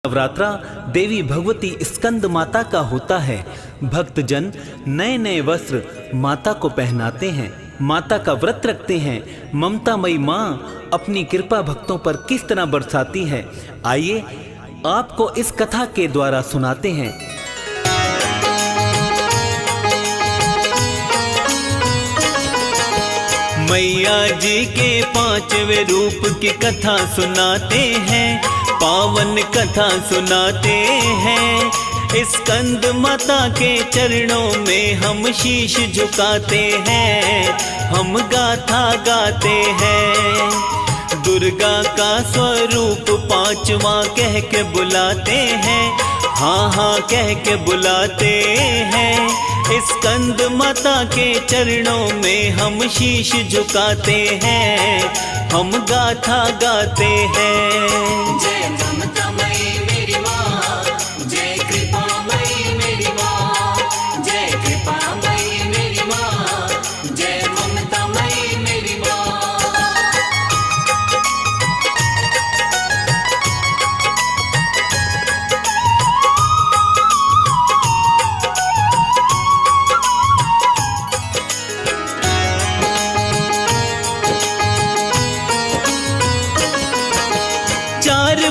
नवरात्रा देवी भगवती स्कंद माता का होता है। भक्तजन नए नए वस्त्र माता को पहनाते हैं, माता का व्रत रखते हैं। ममतामयी माँ अपनी कृपा भक्तों पर किस तरह बरसाती है, आइए आपको इस कथा के द्वारा सुनाते हैं। मैया जी के 5वें रूप की कथा सुनाते हैं, पावन कथा सुनाते हैं। स्कंद माता के चरणों में हम शीश झुकाते हैं, हम गाथा गाते हैं। दुर्गा का स्वरूप 5वां कह के बुलाते हैं, हाँ हाँ कह के बुलाते हैं। स्कंद माता के चरणों में हम शीश झुकाते हैं, हम गाथा गाते हैं। जय ममतामयी मेरी माँ, जय कृपामयी मेरी माँ, जय कृपामयी मेरी माँ, जय ममतामयी मेरी माँ।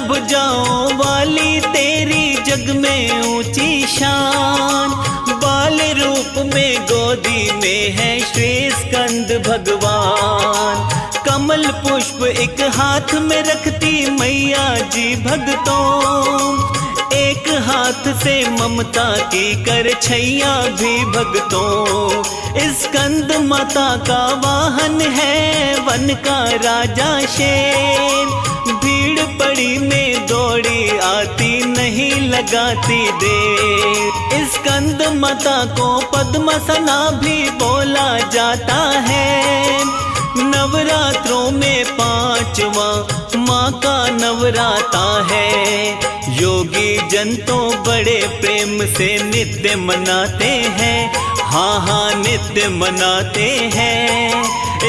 भुजाओं वाली तेरी जग में ऊंची शान, बाल रूप में गोदी में है श्री स्कंद भगवान। कमल पुष्प एक हाथ में रखती मैया जी भक्तों, एक हाथ से ममता की कर छैया भी भक्तों। स्कंद माता का वाहन है वन का राजा शेर, भीड़ पड़ी में दौड़ी आती नहीं लगाती देर। स्कंद माता को पद्मसना भी बोला जाता है, नवरात्रों में 5वां माँ का नवराता है। योगी जन तो बड़े प्रेम से नित्य मनाते हैं, हाँ हाँ नित्य मनाते हैं।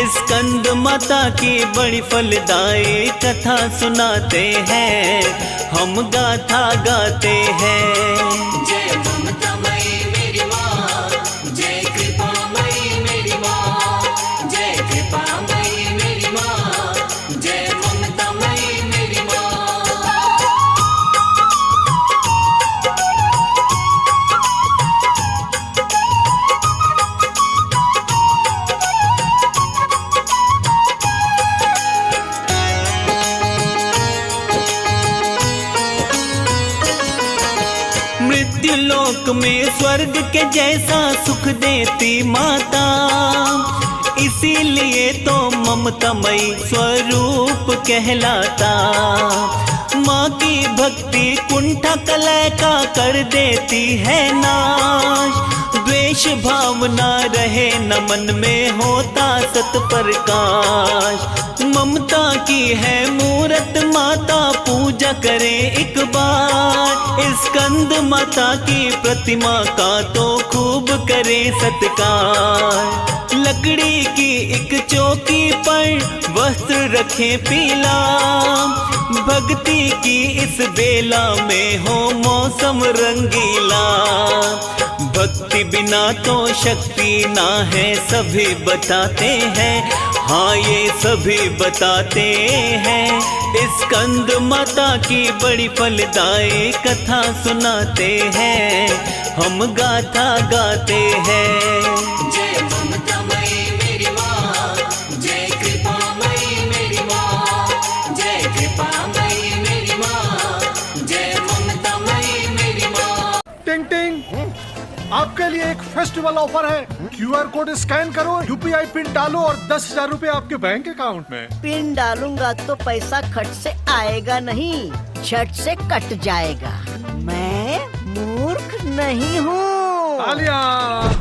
स्कंद माता की बड़ी फलदायी कथा सुनाते हैं, हम गाथा गाते हैं। जय ममतामयी मेरी माँ, जय कृपामयी मेरी माँ, जय कृपामयी मेरी माँ, जय ममतामयी मेरी माँ। मृत्युलोक में स्वर्ग के जैसा सुख देती माता, इसीलिए तो ममतामयी स्वरूप कहलाता। माँ की भक्ति कुंठा कलह का कर देती है नाश, द्वेष भावना रहे न मन में होता सत प्रकाश। ममता की है मूरत माता, पूजा करें एक बार। स्कंद माता की प्रतिमा का तो खूब करें सत्कार। लकड़ी की एक चौकी पर वस्त्र रखें पीला, भक्ति की इस बेला में हो मौसम रंगीला। भक्ति बिना तो शक्ति ना है सभी बताते हैं, हाँ ये सभी बताते हैं। स्कंद माता की बड़ी फलदायी कथा सुनाते हैं, हम गाथा गाते हैं। जय ममतामयी मेरी माँ, जय कृपामयी मेरी माँ, जय कृपामयी मेरी माँ, जय ममतामयी मेरी माँ। टिंग टिंग, आपके लिए एक फेस्टिवल ऑफर है। QR कोड स्कैन करो, UPI पिन डालो और 10,000 रुपए आपके बैंक अकाउंट में। पिन डालूंगा तो पैसा खट से आएगा नहीं, झट से कट जाएगा। मैं मूर्ख नहीं हूँ। आलिया,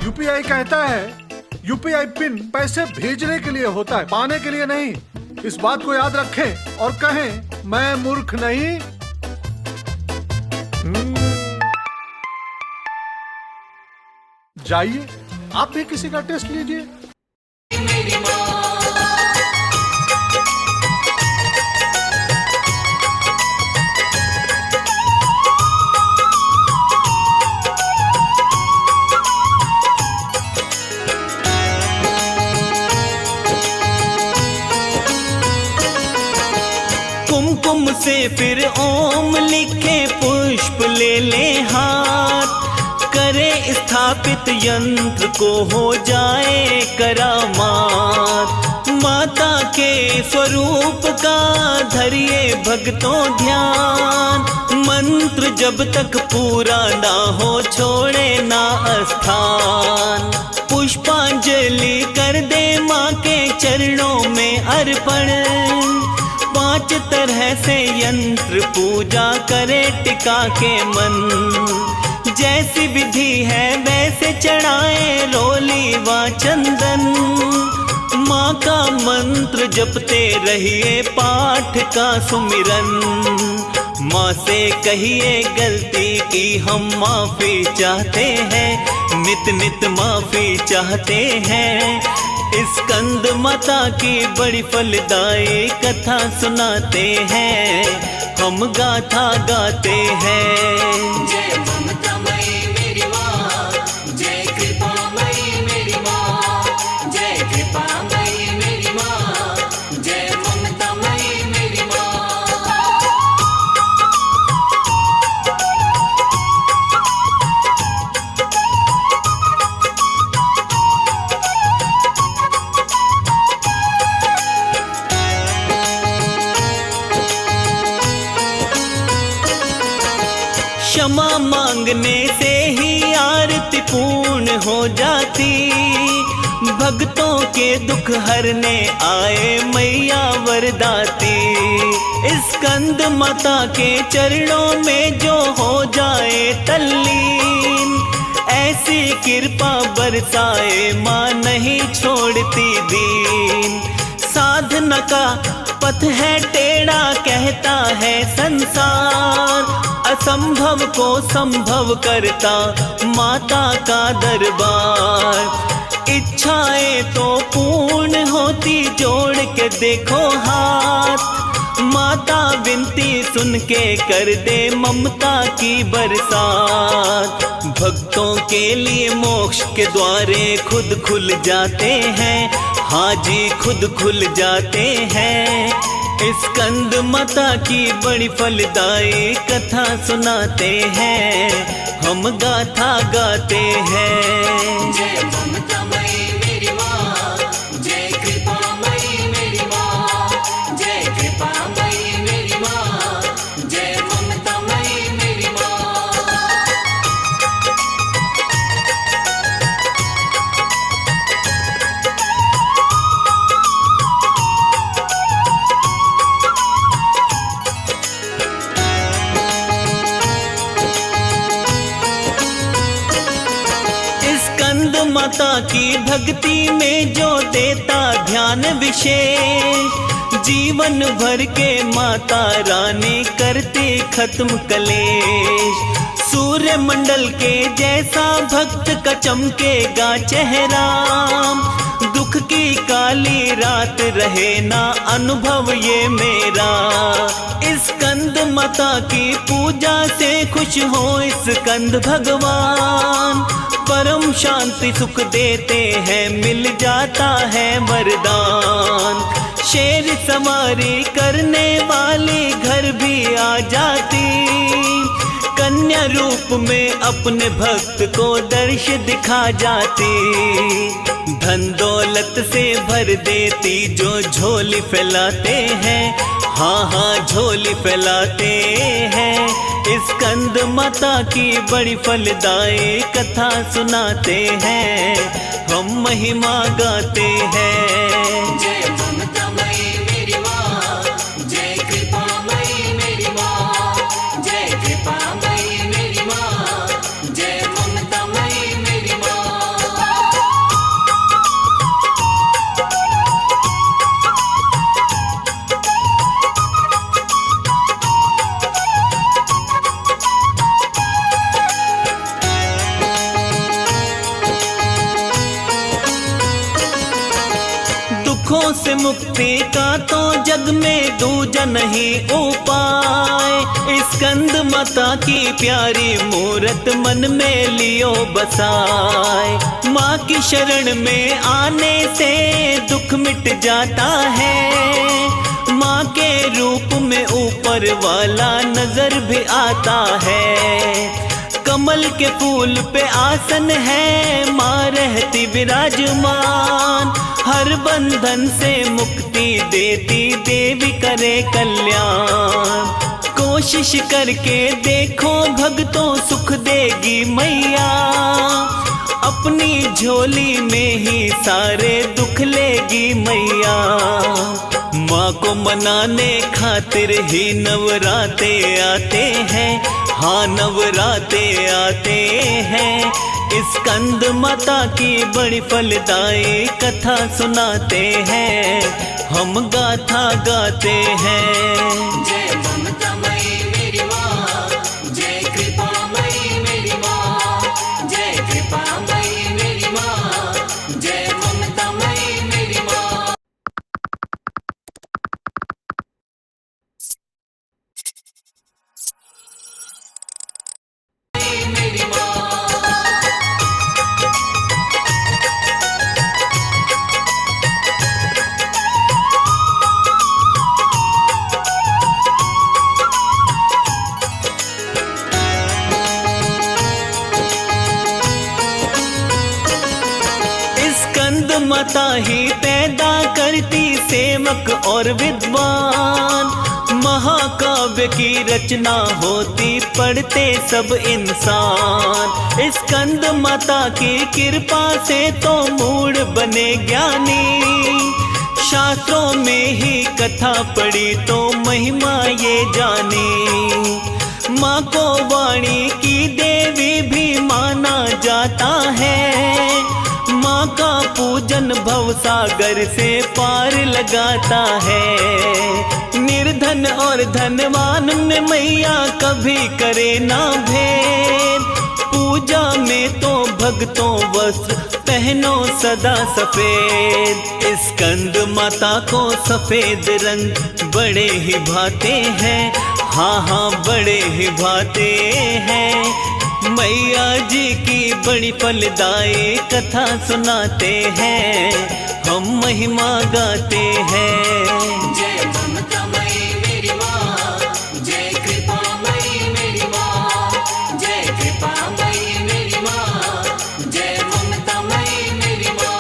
UPI कहता है UPI पिन पैसे भेजने के लिए होता है, पाने के लिए नहीं। इस बात को याद रखें और कहें मैं मूर्ख नहीं। जाइए आप भी किसी का टेस्ट लीजिए। मेरी माँ। फिर ओम लिखे पुष्प ले ले हाथ, करे स्थापित यंत्र को हो जाए करामात। माता के स्वरूप का धरिए भक्तों ध्यान, मंत्र जब तक पूरा ना हो छोड़े ना स्थान। पुष्पांजलि कर दे माँ के चरणों में अर्पण, 5 तरह से यंत्र पूजा करे टिका के मन। जैसी विधि है वैसे चढ़ाए रोली व चंदन, माँ का मंत्र जपते रहिए पाठ का सुमिरन। माँ से कहिए गलती की हम माफी चाहते हैं, नित नित माफी चाहते हैं। स्कंद माता की बड़ी फलदायी कथा सुनाते हैं, हम गाथा गाते हैं। जय ममतामयी मेरी माँ, जय कृपामयी मेरी माँ, जय कृपामयी मेरी माँ, जय ममतामयी मेरी माँ। क्षमा मांगने से ही आरती पूर्ण हो जाती, भक्तों के दुख हरने आए मैया वरदाती। स्कंद माता के चरणों में जो हो जाए तल्लीन, ऐसी कृपा बरसाए माँ नहीं छोड़ती दीन। साधना का पथ है टेढ़ा कहता है संसार, असंभव को संभव करता माता का दरबार। इच्छाएं तो पूर्ण होती जोड़ के देखो हाथ, माता विनती सुन के कर दे ममता की बरसात। भक्तों के लिए मोक्ष के द्वारे खुद खुल जाते हैं, हाँ जी खुद खुल जाते हैं। स्कंद माता की बड़ी फलदायी कथा सुनाते हैं, हम गाथा गाते हैं। जय ममतामयी मेरी माँ, जय कृपामयी मेरी माँ, जय कृपामयी मेरी माँ, जय ममतामयी मेरी माँ। स्कंद माता की भक्ति में जो देता ध्यान विशेष, जीवन भर के माता रानी करते खत्म कलेश। सूर्य मंडल के जैसा भक्त का चमकेगा चेहरा, दुख की काली रात रहे ना अनुभव ये मेरा। स्कंद माता की पूजा से खुश हो स्कंद भगवान, परम शांति सुख देते हैं मिल जाता है वरदान। शेर सवारी करने वाली घर भी आ जाती, कन्या रूप में अपने भक्त को दर्श दिखा जाती। धन दौलत से भर देती जो झोली फैलाते हैं, हाँ हाँ झोली फैलाते हैं। स्कंद माता की बड़ी फलदायी कथा सुनाते हैं, हम महिमा गाते हैं। जय ममतामयी मेरी माँ, जय कृपामयी मेरी माँ, जय कृपामयी मेरी माँ, जय ममतामयी मेरी माँ। दुखों से मुक्ति का तो जग में दूजा नहीं उपाय। स्कंद माता की प्यारी मूरत मन में लियो बसाए। माँ की शरण में आने से दुख मिट जाता है, माँ के रूप में ऊपर वाला नजर भी आता है। कमल के फूल पे आसन है, माँ रहती विराजमान। हर बंधन से मुक्ति देती देवी करे कल्याण। कोशिश करके देखो भक्तों सुख देगी मैया, अपनी झोली में ही सारे दुख लेगी मैया। माँ को मनाने खातिर ही नवराते आते हैं, हाँ नवराते आते हैं। स्कंद माता की बड़ी फलदायी कथा सुनाते हैं, हम गाथा गाते हैं। जय ममतामयी मेरी माँ, जय कृपामयी मेरी माँ, जय कृपामयी मेरी माँ, जय ममतामयी मेरी माँ। मेरी माँ स्कंद माता ही पैदा करती सेवक और विद्वान। महाकाव्य की रचना होती पढ़ते सब इंसान। स्कंद माता की कृपा से तो मूड बने ज्ञानी। शास्त्रों में ही कथा पढ़ी तो महिमा ये जानी। माँ को वाणी की देवी भी माना जाता है। माँ का पूजन भव सागर से पार लगाता है। निर्धन और धनवान में मैया कभी करे ना भेद। पूजा में तो भक्तों वस्त्र पहनो सदा सफेद। स्कंद माता को सफेद रंग बड़े ही भाते हैं, हाँ हाँ बड़े ही भाते हैं। मैया जी की बड़ी फलदायी कथा सुनाते हैं, हम महिमा गाते हैं। जय ममतामयी मेरी माँ, जय कृपामयी मेरी माँ, जय कृपामयी मेरी माँ, जय ममतामयी मेरी माँ।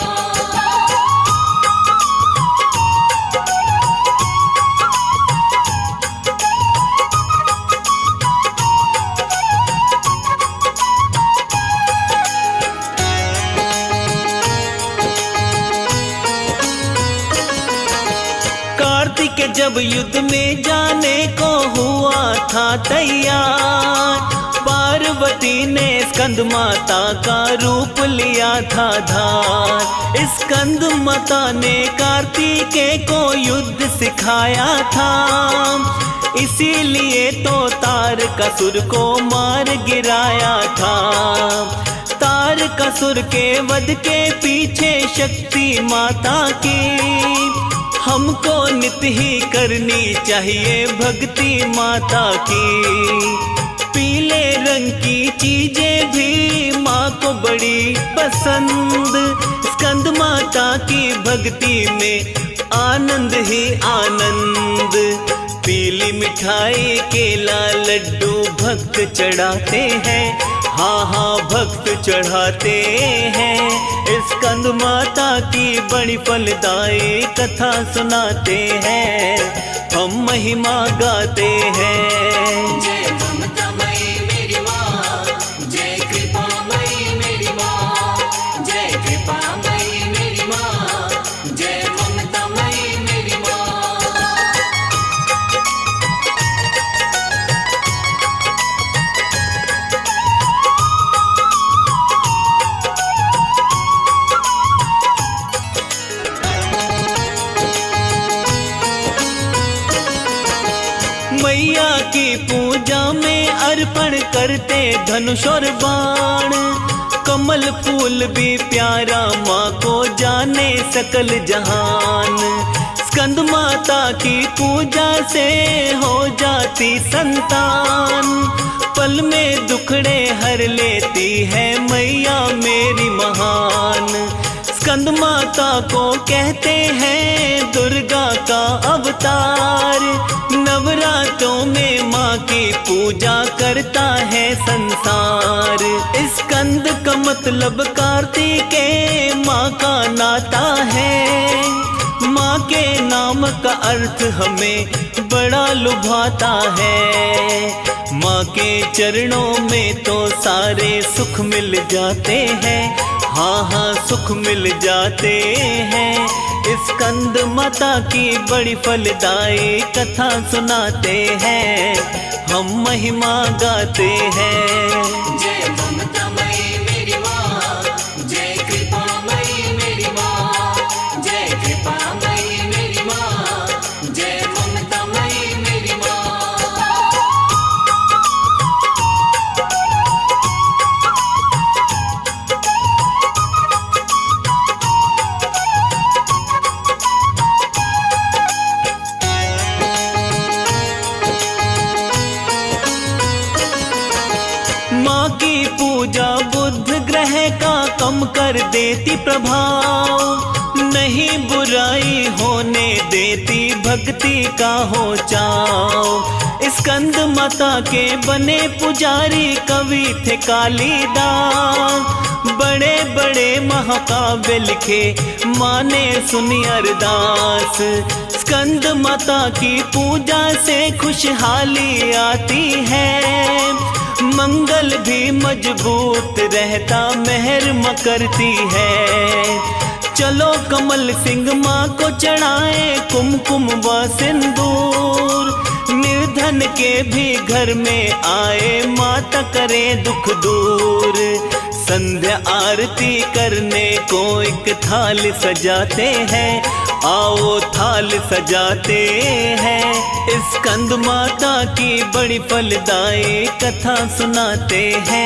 कार्तिक जब युद्ध में जाने को हुआ था तैयार। पार्वती ने स्कंद माता का रूप लिया था धार। स्कंद माता ने कार्तिकेय को युद्ध सिखाया था। इसीलिए तो तारकासुर को मार गिराया था। तारकासुर के वध के पीछे शक्ति माता की। हमको नित्य ही करनी चाहिए भक्ति माता की। पीले रंग की चीजें भी माँ को बड़ी पसंद। स्कंद माता की भक्ति में आनंद ही आनंद। पीली मिठाई केला लड्डू भक्त चढ़ाते हैं, हाँ हाँ भक्त चढ़ाते हैं। स्कंद माता की बड़ी फलदायी कथा सुनाते हैं, हम महिमा गाते हैं। जय ममतामयी मेरी माँ, जय कृपामयी मेरी माँ, जय कृपामयी मेरी माँ, जय ममतामयी मेरी माँ। मैया की पूजा में अर्पण करते धनुष और बाण। कमल फूल भी प्यारा माँ को जाने सकल जहान। स्कंद माता की पूजा से हो जाती संतान। पल में दुखड़े हर लेती है मैया मेरी महान। स्कंद माता को कहते हैं दुर्गा का अवतार। नवरात्रों में माँ की पूजा करता है संसार। स्कंद का मतलब कार्तिकेय माँ का नाता है। माँ के नाम का अर्थ हमें बड़ा लुभाता है। माँ के चरणों में तो सारे सुख मिल जाते हैं। हाँ हाँ सुख मिल जाते हैं। स्कंद माता की बड़ी फलदायी कथा सुनाते हैं, हम महिमा गाते हैं। जय ममतामयी मेरी माँ, जय कृपामयी मेरी माँ, जय कृपामयी मेरी माँ, जय ममतामयी मेरी माँ। माँ की पूजा बुध ग्रह का कम कर देती प्रभाव। नहीं बुराई होने देती भक्ति का हो चाव। स्कंद माता के बने पुजारी कवि थे कालिदास। बड़े बड़े महाकाव्य लिखे माँ ने सुनी अरदास। स्कंद माता की पूजा से खुशहाली आती है। मंगल भी मजबूत रहता मेहर करती है। चलो कमल सिंह माँ को चढ़ाए कुमकुम व सिंदूर। निर्धन के भी घर में आए माता करे दुख दूर। संध्या आरती करने को एक थाल सजाते हैं, आओ थाल सजाते हैं। स्कंद माता की बड़ी फलदायी कथा सुनाते हैं।